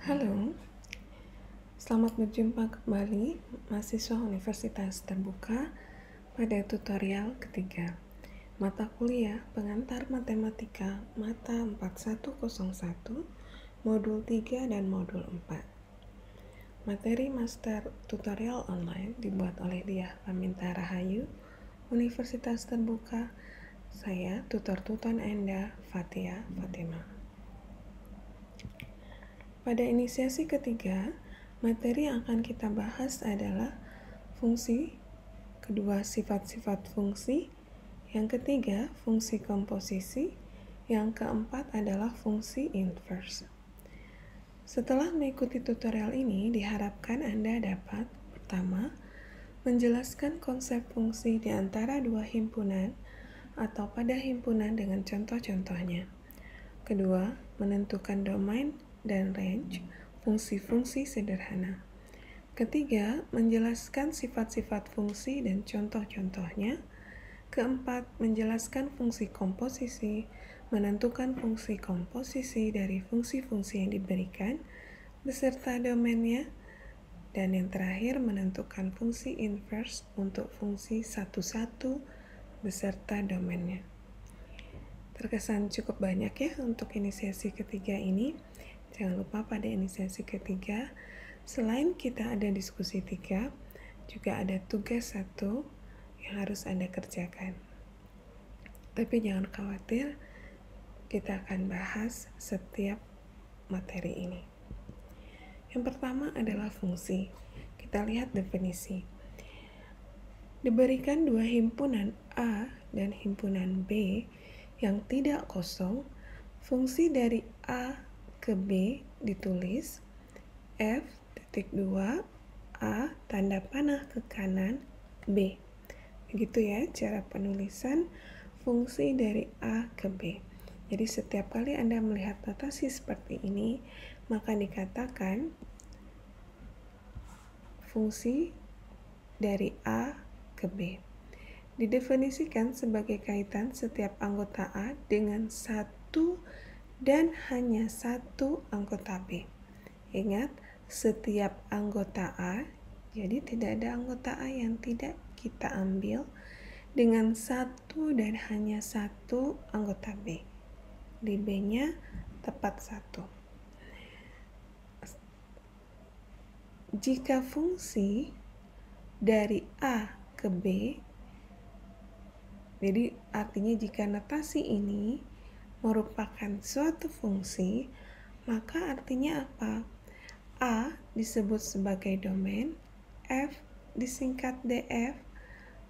Halo, selamat berjumpa kembali mahasiswa Universitas Terbuka pada tutorial ketiga mata kuliah pengantar matematika mata 4101 modul 3 dan modul 4. Materi master tutorial online dibuat oleh Diah Paminta Rahayu, Universitas Terbuka. Saya tutor Anda, Fatia Fatima. Pada inisiasi ketiga, materi yang akan kita bahas adalah fungsi, kedua sifat-sifat fungsi, yang ketiga fungsi komposisi, yang keempat adalah fungsi inverse. Setelah mengikuti tutorial ini, diharapkan Anda dapat pertama, menjelaskan konsep fungsi di antara dua himpunan atau pada himpunan dengan contoh-contohnya. Kedua, menentukan domain dan range fungsi-fungsi sederhana. Ketiga, menjelaskan sifat-sifat fungsi dan contoh-contohnya. Keempat, menjelaskan fungsi komposisi, menentukan fungsi komposisi dari fungsi-fungsi yang diberikan, beserta domainnya. Dan yang terakhir, menentukan fungsi inverse untuk fungsi satu-satu beserta domainnya. Terkesan cukup banyak ya untuk inisiasi ketiga ini. Jangan lupa pada inisiasi ketiga, selain kita ada diskusi 3, juga ada tugas 1 yang harus Anda kerjakan. Tapi jangan khawatir, kita akan bahas setiap materi ini. Yang pertama adalah fungsi. Kita lihat definisi. Diberikan dua himpunan A dan himpunan B yang tidak kosong, fungsi dari A ke B ditulis F.2 A tanda panah ke kanan B. Begitu ya cara penulisan fungsi dari A ke B. Jadi setiap kali Anda melihat notasi seperti ini, maka dikatakan fungsi dari A ke B. Didefinisikan sebagai kaitan setiap anggota A dengan satu dan hanya satu anggota B. Ingat, setiap anggota A, jadi tidak ada anggota A yang tidak kita ambil, dengan satu dan hanya satu anggota B. Di B-nya tepat satu. Jika fungsi dari A ke B, jadi artinya jika notasi ini merupakan suatu fungsi, maka artinya apa? A disebut sebagai domain, F disingkat DF,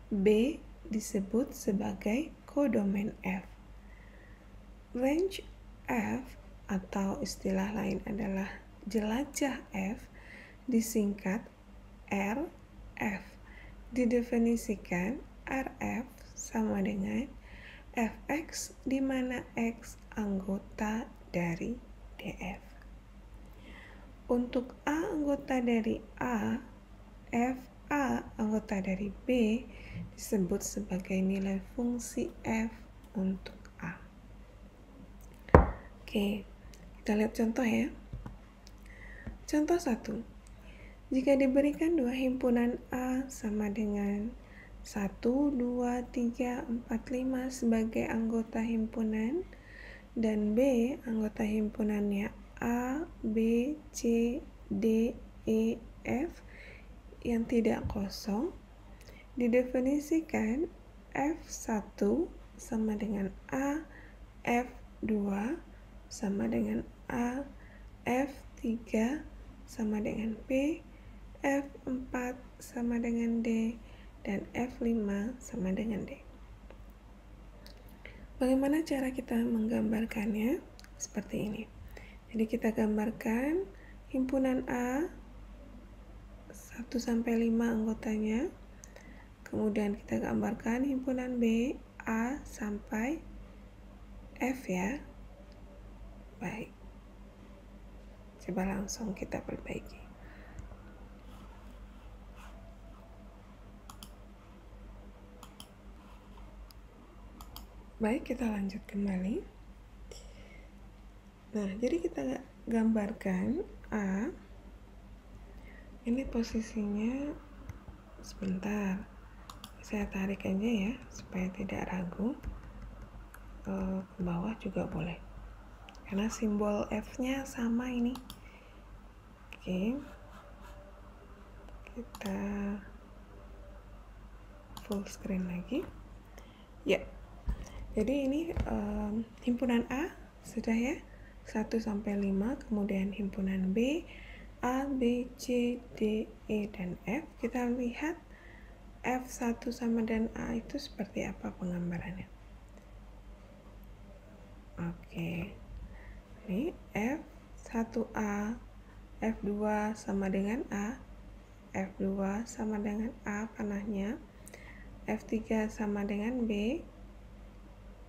B disebut sebagai kodomain F. Range F atau istilah lain adalah jelajah F disingkat RF. Didefinisikan RF sama dengan Fx di mana X anggota dari DF. Untuk A anggota dari A, FA anggota dari B disebut sebagai nilai fungsi F untuk A. Oke, kita lihat contoh ya. Contoh 1. Jika diberikan dua himpunan A sama dengan 1, 2, 3, 4, 5 sebagai anggota himpunan dan B anggota himpunannya A, B, C, D, E, F yang tidak kosong, didefinisikan F1 sama dengan A, F2 sama dengan A, F3 sama dengan B, F4 sama dengan D, dan F5 sama dengan D. Bagaimana cara kita menggambarkannya? Seperti ini. Jadi kita gambarkan himpunan A 1-5 anggotanya. Kemudian kita gambarkan himpunan B A sampai F ya. Baik. Coba langsung kita perbaiki. Baik, kita lanjut kembali. Nah, jadi kita gambarkan A. Ini posisinya sebentar. Saya tarik aja ya, supaya tidak ragu. Ke bawah juga boleh. Karena simbol F-nya sama ini. Oke. Kita full screen lagi. Ya. Jadi ini himpunan A sudah ya. 1 sampai 5, kemudian himpunan B, A, B, C, D, E, dan F. Kita lihat F1 sama dan A itu seperti apa penggambarannya. Oke. Ini F1A, F2 sama dengan A, F2 sama dengan A panahnya, F3 sama dengan B,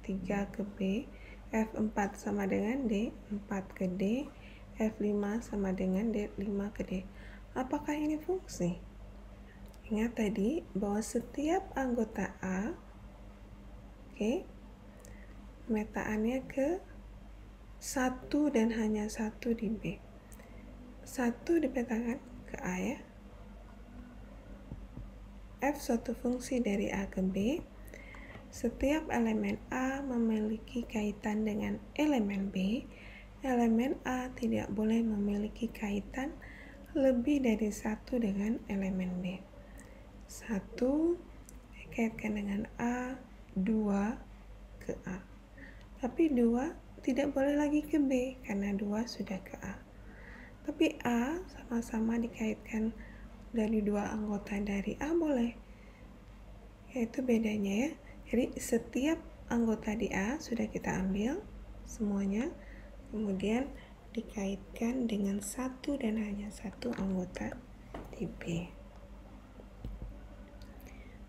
3 ke B, F4 sama dengan D, 4 ke D, F5 sama dengan D, 5 ke D. Apakah ini fungsi? Ingat tadi bahwa setiap anggota A, pemetaannya ke 1 dan hanya 1 di B. 1 dipetakan ke A ya. F suatu fungsi dari A ke B. Setiap elemen A memiliki kaitan dengan elemen B. Elemen A tidak boleh memiliki kaitan lebih dari 1 dengan elemen B. 1 dikaitkan dengan A, 2 ke A. Tapi 2 tidak boleh lagi ke B karena 2 sudah ke A. Tapi A sama-sama dikaitkan dari 2 anggota dari A boleh. Yaitu bedanya ya. Jadi setiap anggota di A sudah kita ambil semuanya, kemudian dikaitkan dengan 1 dan hanya 1 anggota di B.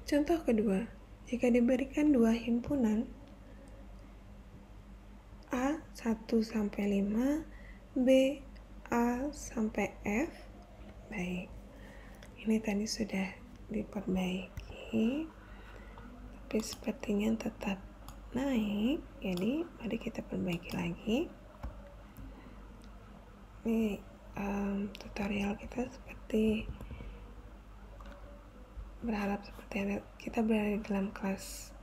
Contoh kedua, jika diberikan 2 himpunan A 1 sampai 5, B A sampai F. Baik. Ini tadi sudah diperbaiki. Tapi sepertinya tetap naik, jadi mari kita perbaiki lagi. Ini tutorial kita seperti berharap seperti kita berada di dalam kelas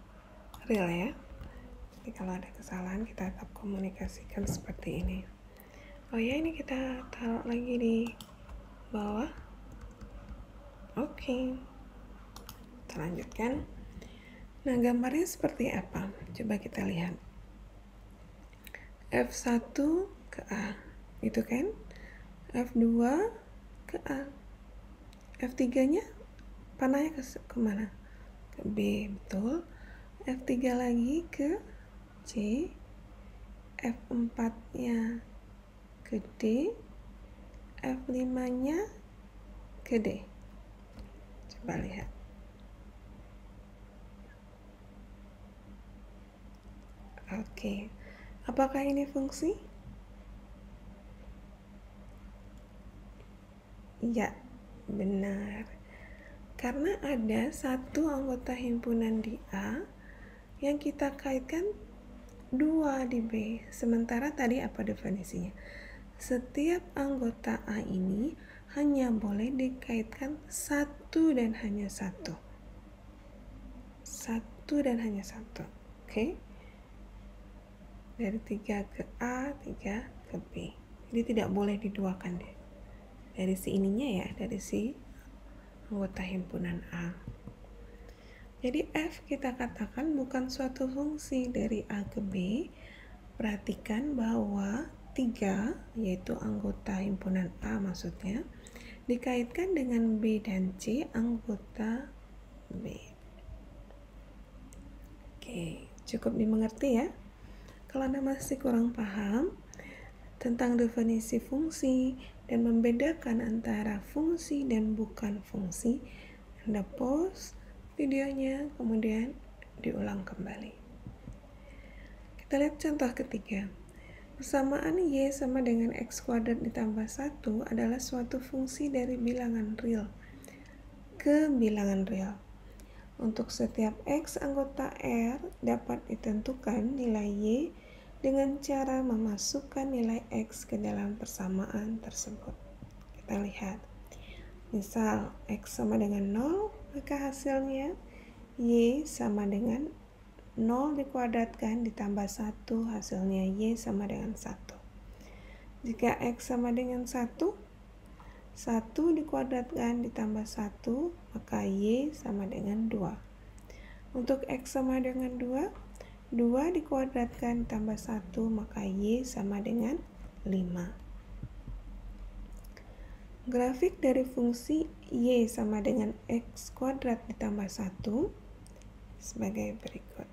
real ya. Jadi kalau ada kesalahan kita tetap komunikasikan seperti ini. Oh ya, ini kita taruh lagi di bawah. Oke. Kita lanjutkan. Nah, gambarnya seperti apa? Coba kita lihat. F1 ke A, itu kan? F2 ke A. F3-nya panahnya ke mana? Ke B, betul. F3 lagi ke C. F4-nya ke D. F5-nya ke D. Coba lihat. Oke, apakah ini fungsi? Ya, benar. Karena ada 1 anggota himpunan di A yang kita kaitkan 2 di B. Sementara tadi apa definisinya? Setiap anggota A ini hanya boleh dikaitkan 1 dan hanya 1. 1 dan hanya 1. Oke? Dari 3 ke A, 3 ke B. Jadi tidak boleh diduakan deh. Dari si ininya ya, dari si anggota himpunan A. Jadi F kita katakan bukan suatu fungsi dari A ke B. Perhatikan bahwa 3, yaitu anggota himpunan A maksudnya, dikaitkan dengan B dan C, anggota B. Oke, cukup dimengerti ya. Kalau Anda masih kurang paham tentang definisi fungsi dan membedakan antara fungsi dan bukan fungsi, Anda pause videonya, kemudian diulang kembali. Kita lihat contoh ketiga. Persamaan Y sama dengan X kuadrat ditambah 1 adalah suatu fungsi dari bilangan real ke bilangan real. Untuk setiap X anggota R dapat ditentukan nilai Y dengan cara memasukkan nilai X ke dalam persamaan tersebut. Kita lihat. Misal, X sama dengan 0, maka hasilnya Y sama dengan 0 dikuadratkan ditambah 1, hasilnya Y sama dengan 1. Jika X sama dengan 1 dikuadratkan ditambah 1, maka Y sama dengan 2. Untuk X sama dengan 2 dikuadratkan ditambah 1, maka Y sama dengan 5. Grafik dari fungsi Y sama dengan X kuadrat ditambah 1 sebagai berikut.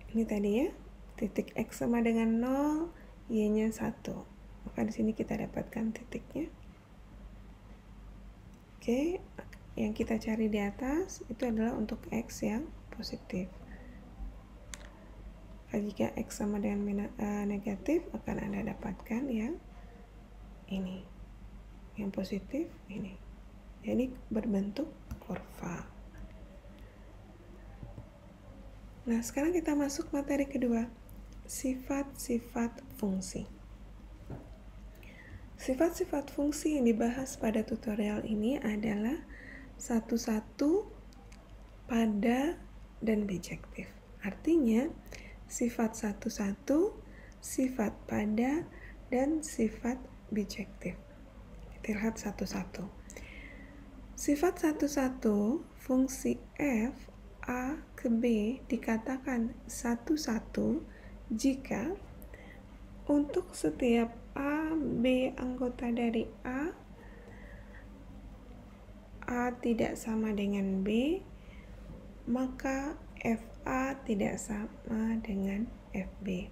Ini tadi ya, titik X sama dengan 0, Y-nya 1. Maka di sini kita dapatkan titiknya. Oke, yang kita cari di atas itu adalah untuk X yang positif. Jika X sama dengan negatif, akan Anda dapatkan yang ini, yang positif ini. Jadi berbentuk kurva. Nah, sekarang kita masuk materi kedua, sifat-sifat fungsi. Sifat-sifat fungsi yang dibahas pada tutorial ini adalah satu-satu, pada, dan bijektif. Artinya, sifat satu-satu, sifat pada, dan sifat bijektif. Kita lihat satu-satu. Sifat satu-satu, fungsi f a ke b dikatakan satu-satu jika untuk setiap a, b anggota dari a tidak sama dengan b, maka fa tidak sama dengan fb.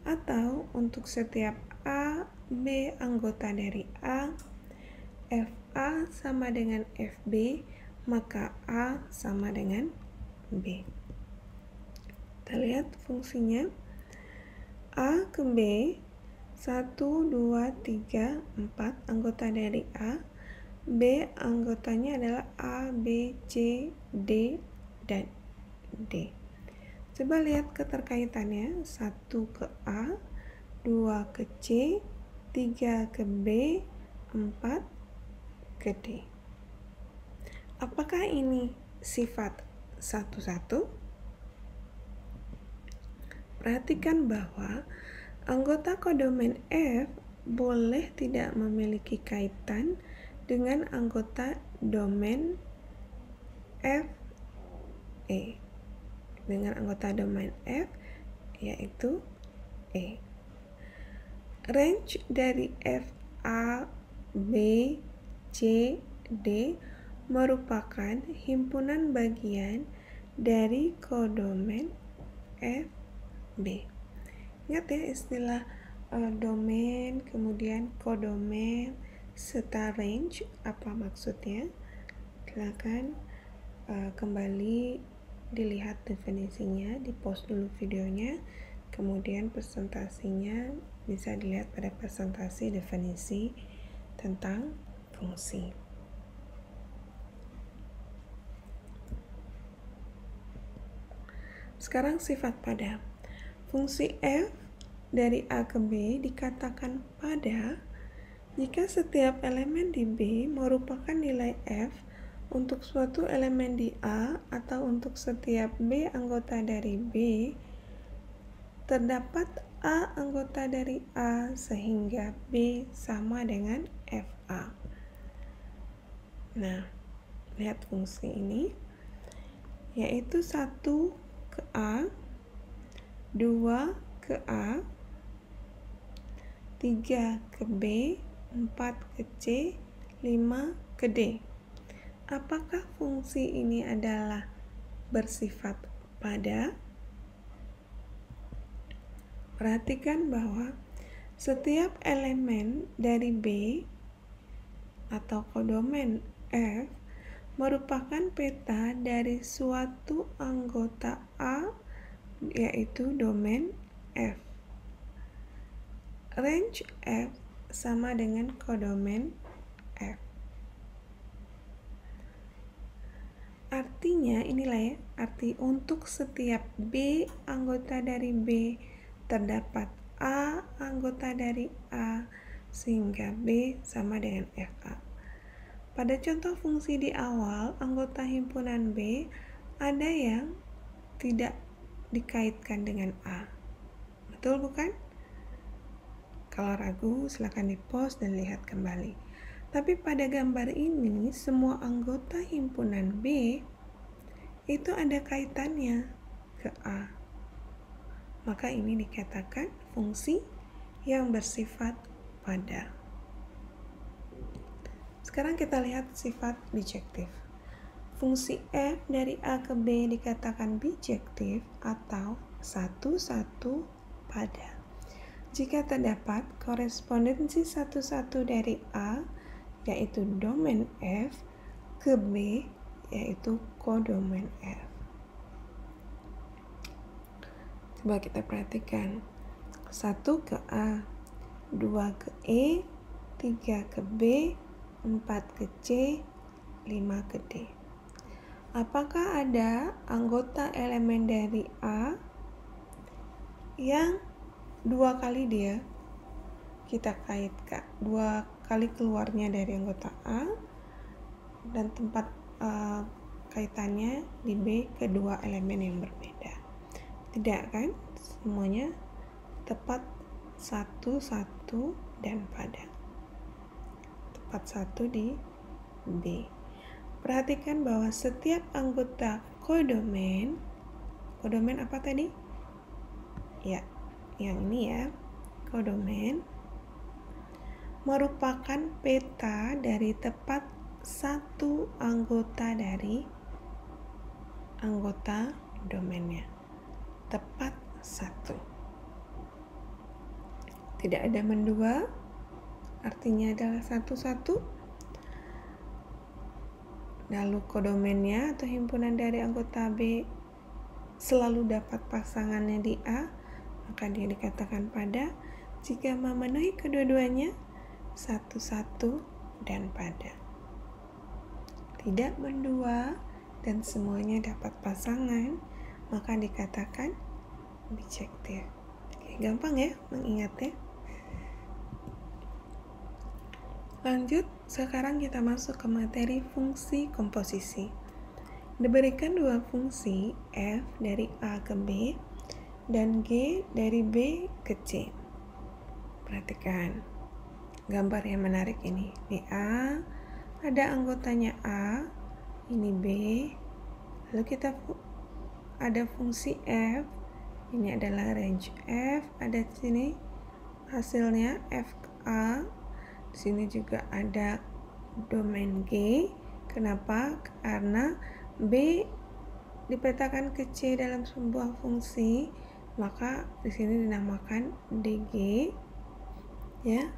Atau untuk setiap a, b anggota dari a, fa sama dengan fb, maka a sama dengan b. Kita lihat fungsinya. A ke b, 1, 2, 3, 4 anggota dari a, b anggotanya adalah a, b, c, d, dan d. Coba lihat keterkaitannya, 1 ke A, 2 ke C, 3 ke B, 4 ke D. Apakah ini sifat satu-satu? Perhatikan bahwa anggota kodomen F boleh tidak memiliki kaitan dengan anggota domain F, E. Dengan anggota domain F yaitu E. Range dari F, A, B, C, D merupakan himpunan bagian dari kodomen F, B. Ingat ya istilah domain, kemudian kodomen, serta range, apa maksudnya? Silakan kembali dilihat definisinya, di post dulu videonya, kemudian presentasinya bisa dilihat pada presentasi definisi tentang fungsi. Sekarang sifat pada. Fungsi f dari a ke b dikatakan pada jika setiap elemen di b merupakan nilai f untuk suatu elemen di A atau untuk setiap B anggota dari B, terdapat A anggota dari A sehingga B sama dengan FA. Nah, lihat fungsi ini, yaitu 1 ke A, 2 ke A, 3 ke B, 4 ke C, 5 ke D. Apakah fungsi ini adalah bersifat pada? Perhatikan bahwa setiap elemen dari B atau kodomen F merupakan peta dari suatu anggota A, yaitu domain F. Range F sama dengan kodomen F. Artinya inilah ya, arti untuk setiap B anggota dari B terdapat A anggota dari A sehingga B sama dengan FA. Pada contoh fungsi di awal, anggota himpunan B ada yang tidak dikaitkan dengan A. Betul bukan? Kalau ragu, silakan di-pause dan lihat kembali. Tapi pada gambar ini, semua anggota himpunan B itu ada kaitannya ke A. Maka ini dikatakan fungsi yang bersifat pada. Sekarang kita lihat sifat bijektif. Fungsi f dari A ke B dikatakan bijektif atau satu-satu pada jika terdapat korespondensi satu-satu dari A, yaitu domain F, ke B, yaitu kodomain F. Coba kita perhatikan. 1 ke A, 2 ke E, 3 ke B, 4 ke C, 5 ke D. Apakah ada anggota elemen dari A yang 2 kali dia kita kaitkan, 2 kali keluarnya dari anggota A dan tempat kaitannya di B kedua elemen yang berbeda? Tidak kan? Semuanya tepat satu-satu dan pada. Tepat satu di B. Perhatikan bahwa setiap anggota kodomain apa tadi? Ya, yang ini ya, kodomain merupakan peta dari tepat satu anggota dari anggota domainnya. Tepat satu. Tidak ada mendua, artinya adalah satu-satu. Lalu kodomainnya atau himpunan dari anggota B selalu dapat pasangannya di A, maka dia dikatakan pada jika memenuhi kedua-duanya satu-satu dan pada. Tidak mendua dan semuanya dapat pasangan, maka dikatakan bijektif. Oke, gampang ya mengingatnya. Lanjut, sekarang kita masuk ke materi fungsi komposisi. Diberikan dua fungsi f dari A ke B dan G dari B ke C. Perhatikan gambar yang menarik ini. Di A ada anggotanya A, ini B. Lalu kita ada fungsi f. Ini adalah range f. Ada di sini hasilnya FA. Di sini juga ada domain G. Kenapa? Karena B dipetakan ke C dalam sebuah fungsi, maka di sini dinamakan DG, ya.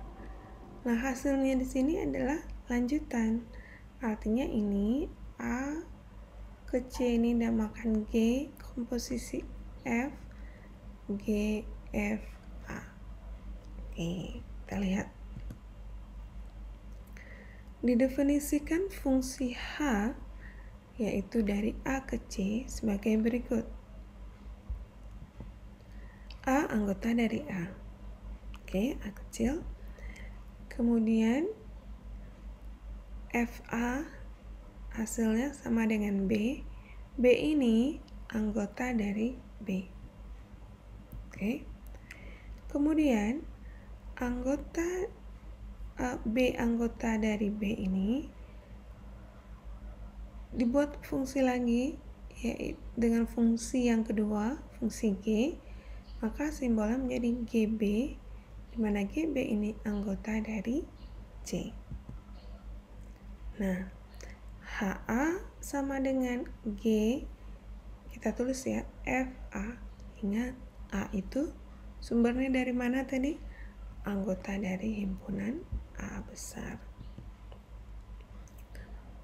Nah, hasilnya di sini adalah lanjutan. Artinya ini A ke C ini dinamakan G, komposisi F, G, F, A. Oke, kita lihat. Didefinisikan fungsi H, yaitu dari A ke C sebagai berikut. A anggota dari A. Oke, A kecil. Kemudian FA hasilnya sama dengan B. B ini anggota dari B. Oke. Kemudian anggota B anggota dari B ini dibuat fungsi lagi, yaitu dengan fungsi yang kedua, fungsi G, maka simbolnya menjadi GB, di mana GB ini anggota dari C. Nah, HA sama dengan G, kita tulis ya, FA. Ingat, A itu sumbernya dari mana tadi? Anggota dari himpunan A besar.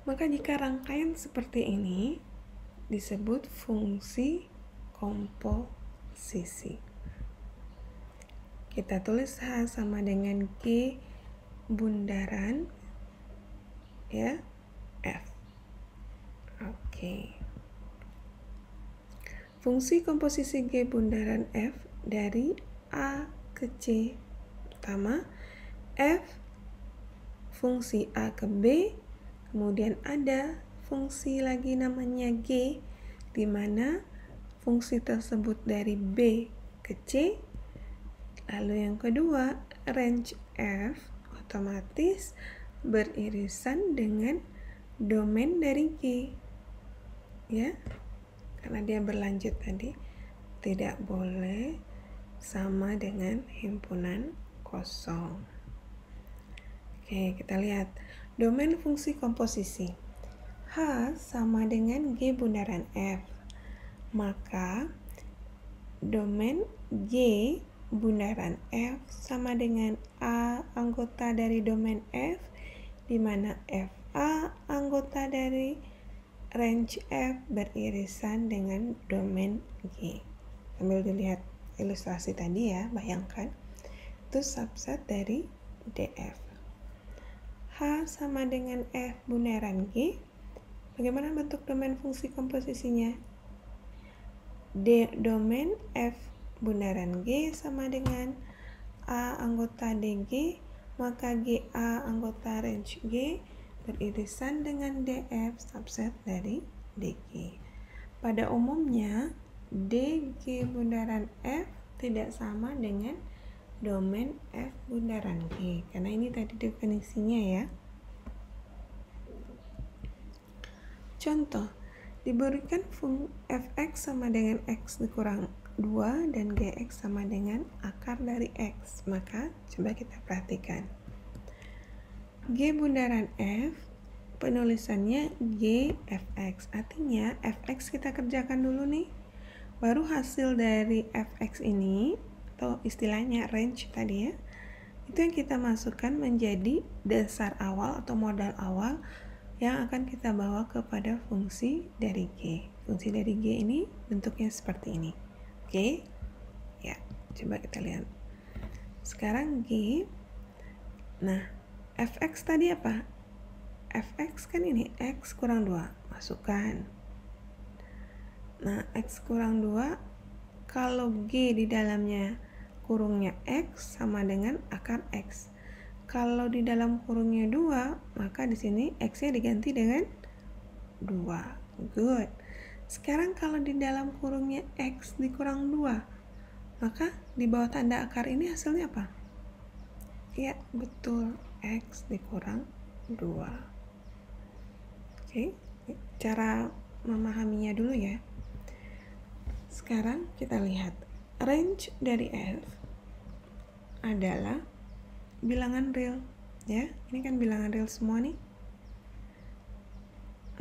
Maka jika rangkaian seperti ini disebut fungsi komposisi. Kita tulis H sama dengan G bundaran ya F. Oke. Oke. Fungsi komposisi G bundaran F dari A ke C. Pertama, F fungsi A ke B, kemudian ada fungsi lagi namanya G, di mana fungsi tersebut dari B ke C. Lalu yang kedua, range F otomatis beririsan dengan domain dari G. Ya, karena dia berlanjut tadi, tidak boleh sama dengan himpunan kosong. Oke, kita lihat domain fungsi komposisi. H sama dengan G bundaran F. Maka domain G bundaran F sama dengan A anggota dari domain F, di mana FA anggota dari range F beririsan dengan domain G. Sambil dilihat ilustrasi tadi ya, bayangkan itu subset dari DF. H sama dengan F bundaran G. Bagaimana bentuk domain fungsi komposisinya? Domain F bundaran G sama dengan A anggota DG, maka GA anggota range G beririsan dengan DF subset dari DG. Pada umumnya, DG bundaran F tidak sama dengan domain F bundaran G, karena ini tadi definisinya ya. Contoh, diberikan fx sama dengan x dikurang 2 dan gx sama dengan akar dari x. Maka coba kita perhatikan. G bundaran F, penulisannya G fx. Artinya fx kita kerjakan dulu nih. Baru hasil dari fx ini, atau istilahnya range tadi ya, itu yang kita masukkan menjadi dasar awal atau modal awal yang akan kita bawa kepada fungsi dari G. Fungsi dari G ini bentuknya seperti ini. Oke? Ya, coba kita lihat. Sekarang G. Nah, fx tadi apa? Fx kan ini x kurang 2. Masukkan. Nah, x kurang 2, kalau G di dalamnya kurungnya x sama dengan akar x. Kalau di dalam kurungnya 2, maka di sini x-nya diganti dengan 2. Good. Sekarang kalau di dalam kurungnya x dikurang 2, maka di bawah tanda akar ini hasilnya apa? Ya, betul. X dikurang 2. Oke, cara memahaminya dulu ya. Sekarang kita lihat. Range dari F adalah bilangan real. Ya, ini kan bilangan real semua nih.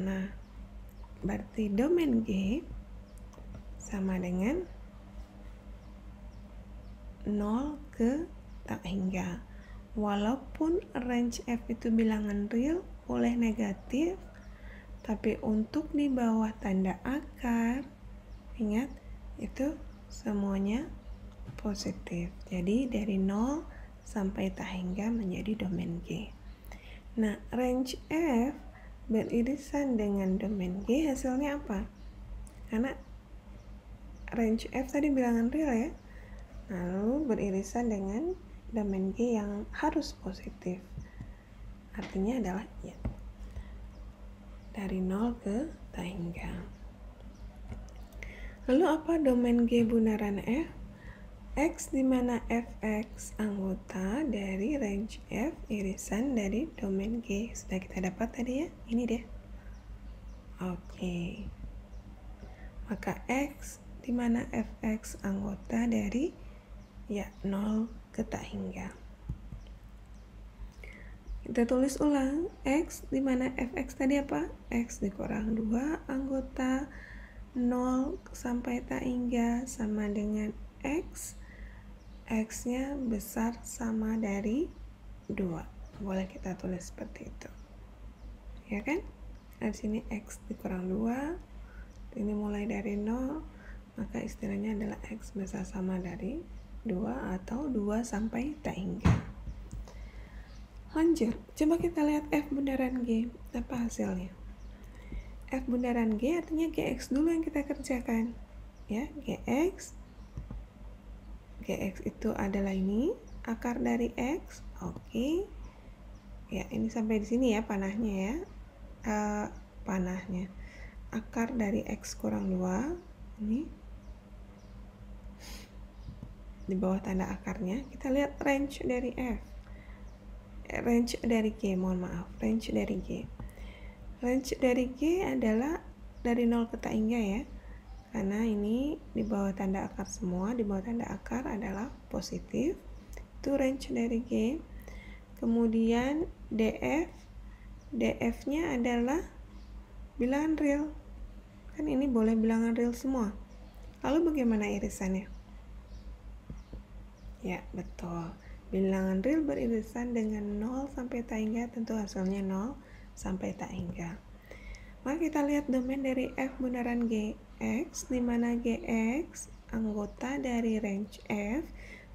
Nah, berarti domain G sama dengan 0 ke tak hingga. Walaupun range F itu bilangan real, boleh negatif, tapi untuk di bawah tanda akar, ingat, itu semuanya positif. Jadi dari 0 sampai tak hingga menjadi domain G. Nah, range F beririsan dengan domain G, hasilnya apa? Karena range F tadi bilangan real ya, lalu beririsan dengan domain G yang harus positif. Artinya adalah ya, dari 0 ke tak hingga. Lalu apa domain G bundaran F? X di mana fx anggota dari range F irisan dari domain G. Sudah kita dapat tadi ya, ini deh. Oke. Maka X di mana fx anggota dari ya 0 ke tak hingga. Kita tulis ulang, X di mana fx tadi apa? X dikurang 2 anggota 0 sampai tak hingga sama dengan X. X-nya besar sama dari 2. Boleh kita tulis seperti itu. Ya kan? Nah, di sini X dikurang 2. Ini mulai dari 0, maka istilahnya adalah X besar sama dari 2 atau 2 sampai tak hingga. Lanjut, coba kita lihat F bundaran G. Apa hasilnya? F bundaran G artinya GX dulu yang kita kerjakan. Ya, GX itu adalah ini, akar dari X. Oke. Ya, ini sampai di sini ya panahnya ya. Panahnya. Akar dari X kurang 2. Ini. Di bawah tanda akarnya, kita lihat range dari F. Range dari G, mohon maaf. Range dari G. Range dari G adalah dari 0 ke tak hingga ya. Karena ini di bawah tanda akar semua, di bawah tanda akar adalah positif. Itu range dari G. Kemudian DF-nya adalah bilangan real. Kan ini boleh bilangan real semua. Lalu bagaimana irisannya? Ya, betul. Bilangan real beririsan dengan 0 sampai tak hingga, tentu hasilnya 0 sampai tak hingga. Maka kita lihat domain dari F bundaran GX, di mana GX anggota dari range F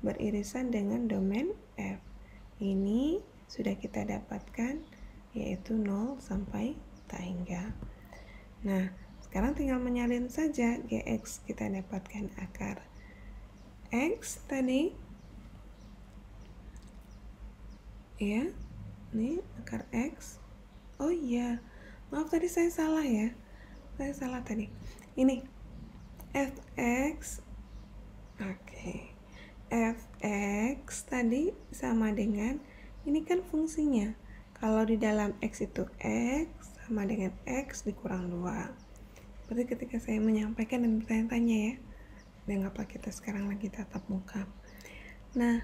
beririsan dengan domain F. Ini sudah kita dapatkan, yaitu 0 sampai tak hingga. Nah, sekarang tinggal menyalin saja GX, kita dapatkan akar X tadi. Ya, ini akar X. Oh iya, maaf tadi saya salah ya. Saya salah tadi. Ini Fx. Oke. Fx tadi sama dengan ini kan fungsinya. Kalau di dalam X itu X sama dengan X dikurang 2. Berarti ketika saya menyampaikan dan bertanya-tanya ya, dan apa kita sekarang lagi tatap muka. Nah,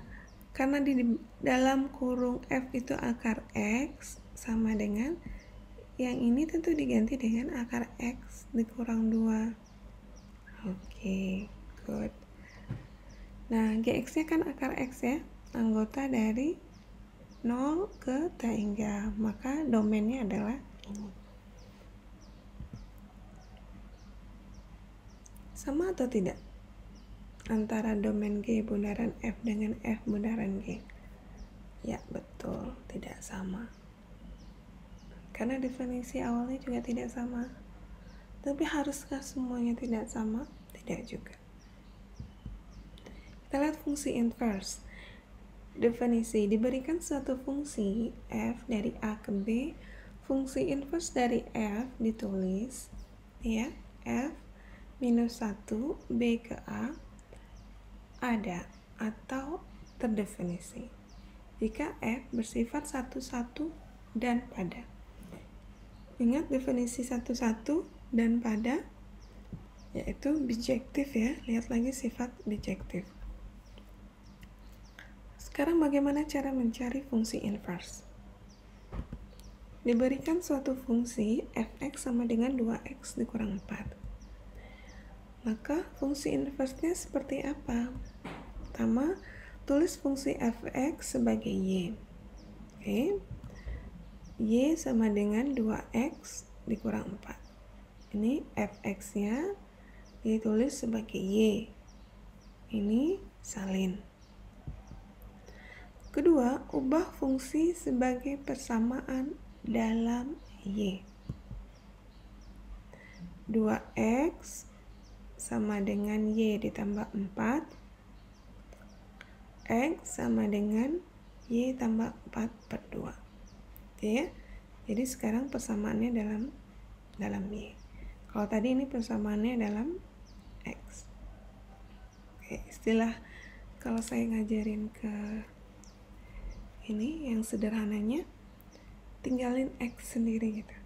karena di dalam kurung F itu akar X sama dengan yang ini, tentu diganti dengan akar X dikurang 2. Oke, good. Nah, GX-nya kan akar X ya, anggota dari 0 ke tak hingga, maka domainnya adalah ini. Sama atau tidak antara domain G bundaran F dengan F bundaran G? Ya, betul, tidak sama. Karena definisi awalnya juga tidak sama. Tapi haruskah semuanya tidak sama? Tidak juga. Kita lihat fungsi inverse. Definisi, diberikan suatu fungsi f dari A ke B, fungsi inverse dari f ditulis ya, f minus 1 B ke A ada atau terdefinisi jika f bersifat 1-1 dan pada. Ingat definisi 1-1 dan pada, yaitu bijektif ya. Lihat lagi sifat bijektif. Sekarang bagaimana cara mencari fungsi inverse? Diberikan suatu fungsi fx sama dengan 2x dikurang 4. Maka fungsi inverse-nya seperti apa? Pertama, tulis fungsi fx sebagai y. Oke. Y sama dengan 2x dikurang 4. Ini fx-nya ditulis sebagai y. Ini salin. Kedua, ubah fungsi sebagai persamaan dalam y. 2x sama dengan y ditambah 4. X sama dengan y tambah 4 per 2. Oke ya? Jadi sekarang persamaannya dalam y. Kalau tadi ini persamaannya dalam x. Oke, istilah kalau saya ngajarin ke ini yang sederhananya, tinggalin x sendiri gitu.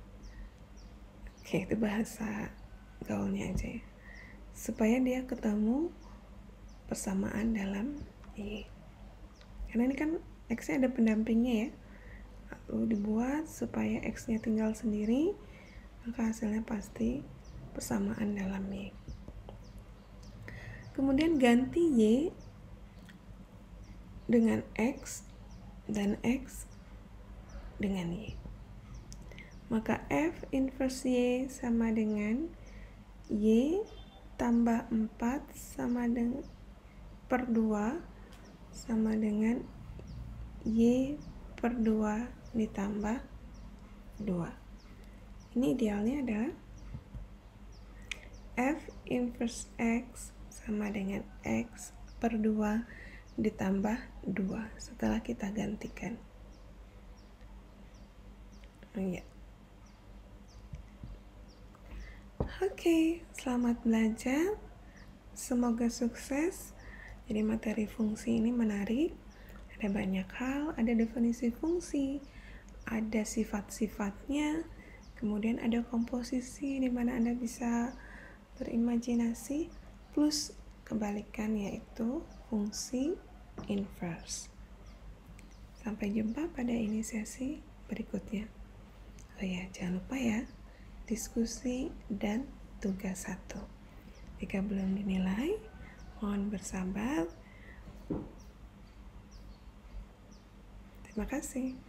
Oke, itu bahasa gaulnya aja ya. Supaya dia ketemu persamaan dalam y. Karena ini kan x-nya ada pendampingnya ya. Lalu dibuat supaya x-nya tinggal sendiri, maka hasilnya pasti persamaan dalam y. Kemudian ganti y dengan x dan x dengan y. Maka f inverse y sama dengan y tambah 4 sama dengan per 2 sama dengan y per 2 ditambah 2. Ini idealnya adalah F inverse X sama dengan X per 2 ditambah 2 setelah kita gantikan. Oke, selamat belajar. Semoga sukses. Jadi materi fungsi ini menarik. Ada banyak hal, ada definisi fungsi, ada sifat-sifatnya, kemudian ada komposisi di mana Anda bisa berimajinasi, plus kebalikan yaitu fungsi inverse. Sampai jumpa pada inisiasi berikutnya. Oh ya, jangan lupa ya, diskusi dan tugas 1. Jika belum dinilai, mohon bersabar. Terima kasih.